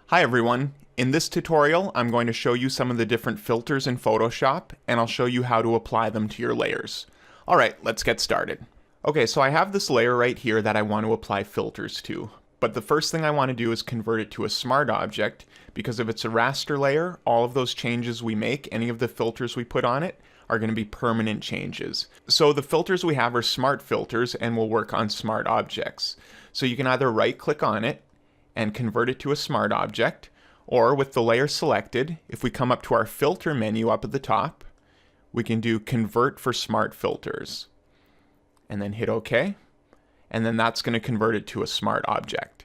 Hi everyone. In this tutorial, I'm going to show you some of the different filters in Photoshop, and I'll show you how to apply them to your layers. Alright, let's get started. Okay, so I have this layer right here that I want to apply filters to, but the first thing I want to do is convert it to a smart object, because if it's a raster layer, all of those changes we make, any of the filters we put on it, are going to be permanent changes. So the filters we have are smart filters and will work on smart objects. So you can either right click on it and convert it to a smart object, or with the layer selected, if we come up to our filter menu up at the top, we can do convert for smart filters and then hit OK, and then that's going to convert it to a smart object.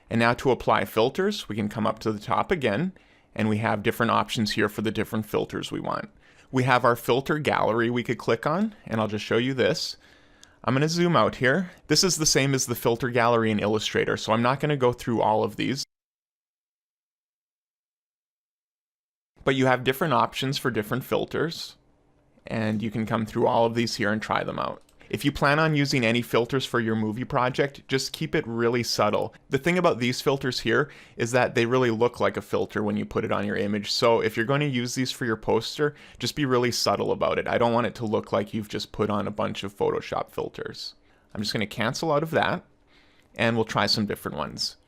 And now to apply filters, we can come up to the top again, and we have different options here for the different filters we want. We have our filter gallery we could click on, and I'll just show you this. I'm going to zoom out here. This is the same as the filter gallery in Illustrator, so I'm not going to go through all of these. But you have different options for different filters, and you can come through all of these here and try them out. If you plan on using any filters for your movie project, just keep it really subtle. The thing about these filters here is that they really look like a filter when you put it on your image. So if you're going to use these for your poster, just be really subtle about it. I don't want it to look like you've just put on a bunch of Photoshop filters. I'm just going to cancel out of that, and we'll try some different ones.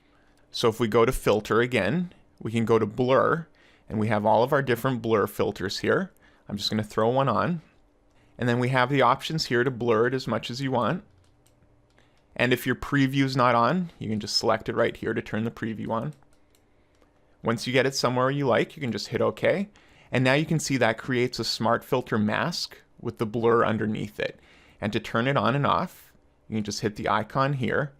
So if we go to filter again, we can go to blur, and we have all of our different blur filters here. I'm just going to throw one on. And then we have the options here to blur it as much as you want. And if your preview's not on, you can just select it right here to turn the preview on. Once you get it somewhere you like, you can just hit OK. And now you can see that creates a smart filter mask with the blur underneath it. And to turn it on and off, you can just hit the icon here.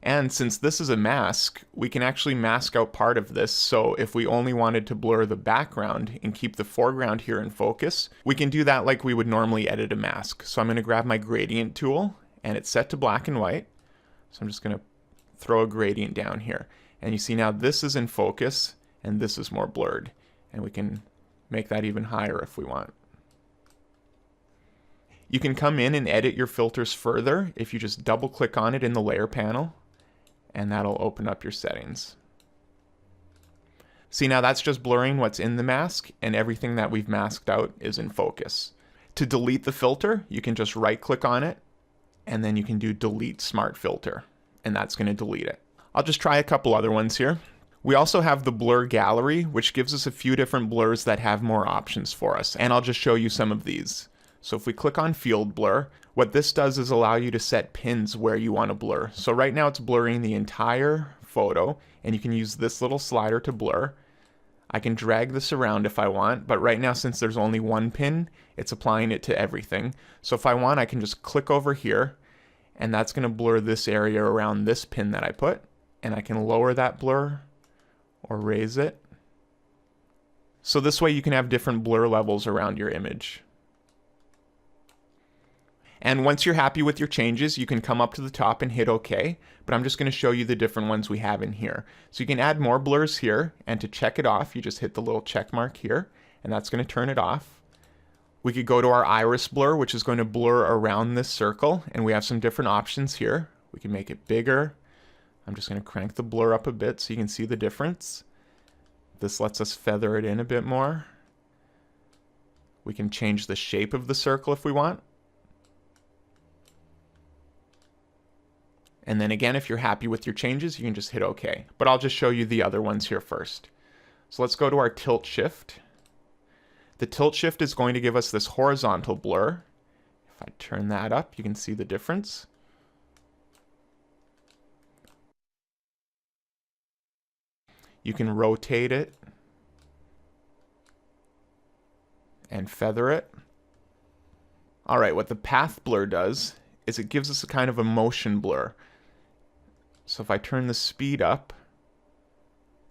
And since this is a mask, we can actually mask out part of this. So if we only wanted to blur the background and keep the foreground here in focus, we can do that like we would normally edit a mask. So I'm going to grab my gradient tool, and it's set to black and white. So I'm just going to throw a gradient down here. And you see now this is in focus and this is more blurred. And we can make that even higher if we want. You can come in and edit your filters further if you just double click on it in the layer panel, and that'll open up your settings. See, now that's just blurring what's in the mask, and everything that we've masked out is in focus. To delete the filter, you can just right click on it, and then you can do delete smart filter, and that's going to delete it. I'll just try a couple other ones here. We also have the blur gallery, which gives us a few different blurs that have more options for us, and I'll just show you some of these. So if we click on field blur, what this does is allow you to set pins where you want to blur. So right now it's blurring the entire photo, and you can use this little slider to blur. I can drag this around if I want, but right now since there's only one pin, it's applying it to everything. So if I want, I can just click over here, and that's going to blur this area around this pin that I put, and I can lower that blur or raise it. So this way you can have different blur levels around your image. And once you're happy with your changes, you can come up to the top and hit OK, but I'm just going to show you the different ones we have in here. So you can add more blurs here, and to check it off, you just hit the little check mark here, and that's going to turn it off. We could go to our iris blur, which is going to blur around this circle, and we have some different options here. We can make it bigger. I'm just going to crank the blur up a bit so you can see the difference. This lets us feather it in a bit more. We can change the shape of the circle if we want. And then again, if you're happy with your changes, you can just hit OK. But I'll just show you the other ones here first. So let's go to our tilt shift. The tilt shift is going to give us this horizontal blur. If I turn that up, you can see the difference. You can rotate it and feather it. All right, what the path blur does is it gives us a kind of a motion blur. So if I turn the speed up,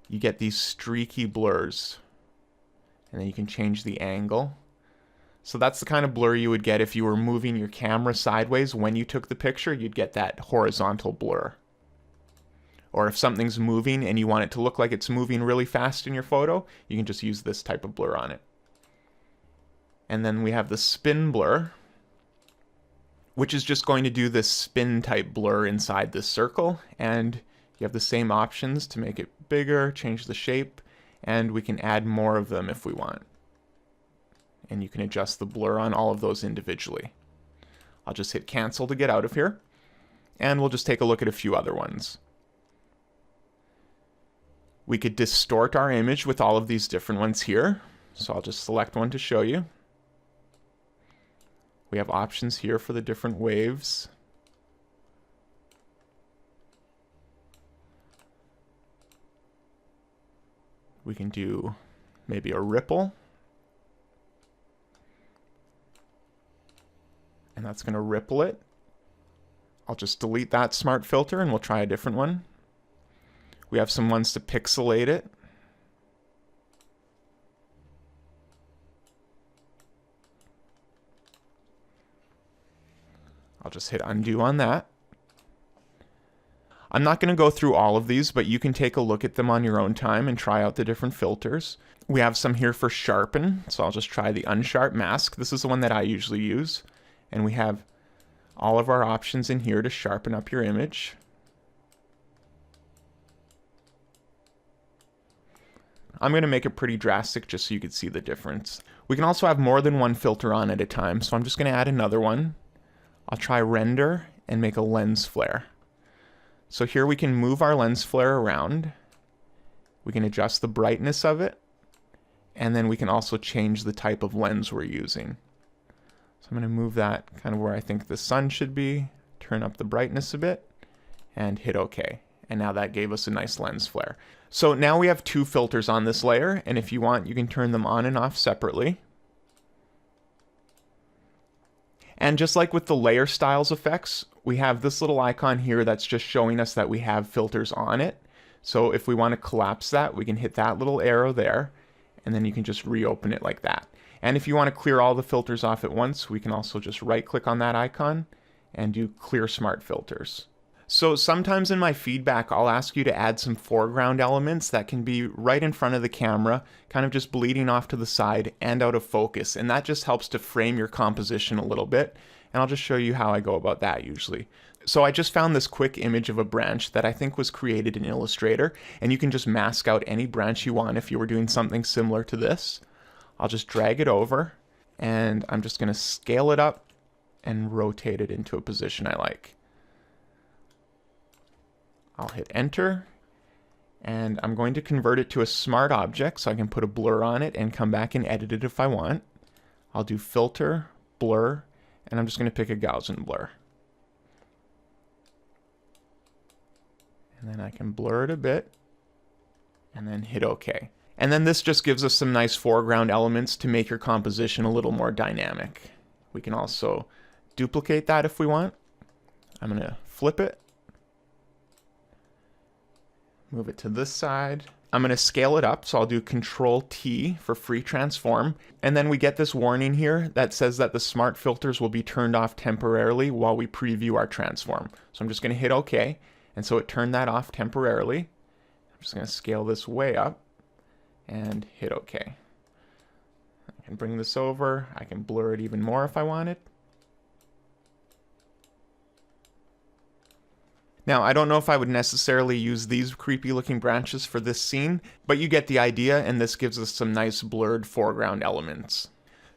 you get these streaky blurs. And then you can change the angle. So that's the kind of blur you would get if you were moving your camera sideways when you took the picture, you'd get that horizontal blur. Or if something's moving and you want it to look like it's moving really fast in your photo, you can just use this type of blur on it. And then we have the spin blur, which is just going to do this spin type blur inside this circle, and You have the same options to make it bigger, change the shape, and we can add more of them if we want. And you can adjust the blur on all of those individually. I'll just hit cancel to get out of here, and we'll just take a look at a few other ones. We could distort our image with all of these different ones here. So I'll just select one to show you. We have options here for the different waves. We can do maybe a ripple. And that's going to ripple it. I'll just delete that smart filter and we'll try a different one. We have some ones to pixelate it. I'll just hit undo on that. I'm not going to go through all of these, but you can take a look at them on your own time and try out the different filters. We have some here for sharpen, so I'll just try the unsharp mask. This is the one that I usually use. And we have all of our options in here to sharpen up your image. I'm going to make it pretty drastic just so you can see the difference. We can also have more than one filter on at a time, so I'm just going to add another one. I'll try render and make a lens flare. So here we can move our lens flare around. We can adjust the brightness of it, and then we can also change the type of lens we're using. So I'm going to move that kind of where I think the sun should be, turn up the brightness a bit, and hit OK. And now that gave us a nice lens flare. So now we have two filters on this layer, and if you want, you can turn them on and off separately. And just like with the layer styles effects, we have this little icon here that's just showing us that we have filters on it. So if we want to collapse that, we can hit that little arrow there, and then you can just reopen it like that. And if you want to clear all the filters off at once, we can also just right-click on that icon and do Clear Smart Filters. So sometimes in my feedback, I'll ask you to add some foreground elements that can be right in front of the camera, kind of just bleeding off to the side and out of focus. And that just helps to frame your composition a little bit. And I'll just show you how I go about that usually. So I just found this quick image of a branch that I think was created in Illustrator. And you can just mask out any branch you want if you were doing something similar to this. I'll just drag it over, and I'm just going to scale it up and rotate it into a position I like. I'll hit enter, and I'm going to convert it to a smart object so I can put a blur on it and come back and edit it if I want. I'll do filter, blur, and I'm just going to pick a Gaussian blur. And then I can blur it a bit, and then hit OK. And then this just gives us some nice foreground elements to make your composition a little more dynamic. We can also duplicate that if we want. I'm going to flip it. Move it to this side. I'm going to scale it up, so I'll do Control T for free transform. And then we get this warning here that says that the smart filters will be turned off temporarily while we preview our transform. So I'm just going to hit OK. And so it turned that off temporarily. I'm just going to scale this way up and hit OK. I can bring this over. I can blur it even more if I wanted. Now, I don't know if I would necessarily use these creepy looking branches for this scene, but you get the idea, and this gives us some nice blurred foreground elements.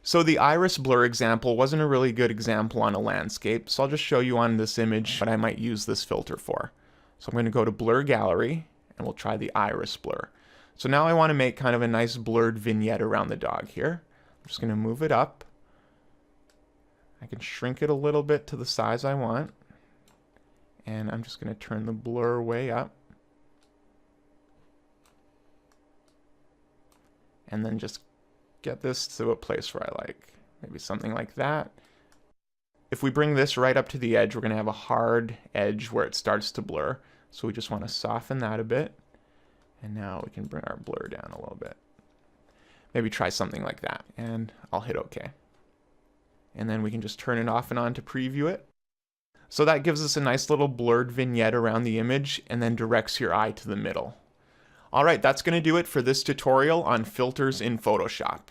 So the iris blur example wasn't a really good example on a landscape, so I'll just show you on this image what I might use this filter for. So I'm going to go to Blur Gallery, and we'll try the iris blur. So now I want to make kind of a nice blurred vignette around the dog here. I'm just going to move it up. I can shrink it a little bit to the size I want. And I'm just going to turn the blur way up. And then just get this to a place where I like. Maybe something like that. If we bring this right up to the edge, we're going to have a hard edge where it starts to blur. So we just want to soften that a bit. And now we can bring our blur down a little bit. Maybe try something like that. And I'll hit OK. And then we can just turn it off and on to preview it. So that gives us a nice little blurred vignette around the image and then directs your eye to the middle. All right, that's going to do it for this tutorial on filters in Photoshop.